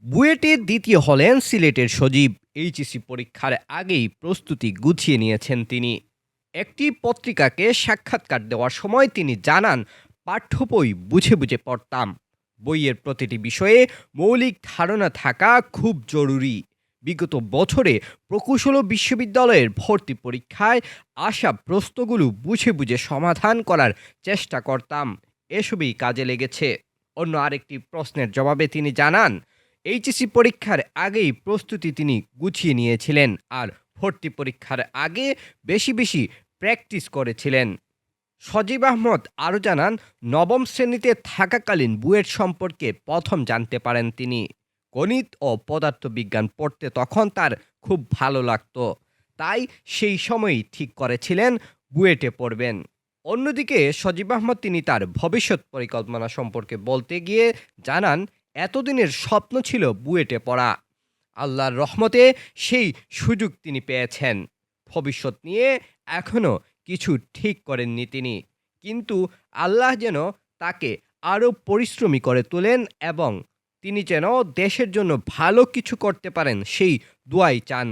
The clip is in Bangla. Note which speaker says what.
Speaker 1: বুয়েটের দ্বিতীয় হলেন সিলেটের সজীব। এইচএসসি পরীক্ষার আগেই প্রস্তুতি গুছিয়ে নিয়েছেন তিনি। একটি পত্রিকাকে সাক্ষাৎকার দেওয়ার সময় তিনি জানান, পাঠ্য বই বুঝে বুঝে পড়তাম। বইয়ের প্রতিটি বিষয়ে মৌলিক ধারণা থাকা খুব জরুরি। বিগত বছরে প্রকৌশল বিশ্ববিদ্যালয়ের ভর্তি পরীক্ষায় আসা প্রশ্নগুলো বুঝে বুঝে সমাধান করার চেষ্টা করতাম। এসবই কাজে লেগেছে। অন্য আরেকটি প্রশ্নের জবাবে তিনি জানান, এইচএসসি পরীক্ষার আগেই প্রস্তুতি তিনি গুছিয়ে নিয়েছিলেন আর ভর্তি পরীক্ষার আগে বেশি বেশি প্র্যাকটিস করেছিলেন। সজীব আহমদ আরও জানান, নবম শ্রেণীতে থাকাকালীন বুয়েট সম্পর্কে প্রথম জানতে পারেন তিনি। গণিত ও পদার্থবিজ্ঞান পড়তে তখন তার খুব ভালো লাগতো, তাই সেই সময়ই ঠিক করেছিলেন বুয়েটে পড়বেন। অন্যদিকে সজীব আহমদ তিনি তার ভবিষ্যৎ পরিকল্পনা সম্পর্কে বলতে গিয়ে জানান, এতদিনের স্বপ্ন ছিল বুয়েটে পড়া। আল্লাহর রহমতে সেই সুযোগ তিনি পেয়েছেন। ভবিষ্যৎ নিয়ে এখনও কিছু ঠিক করেননি তিনি, কিন্তু আল্লাহ যেন তাকে আরও পরিশ্রমী করে তোলেন এবং তিনি যেন দেশের জন্য ভালো কিছু করতে পারেন সেই দোয়াই চান।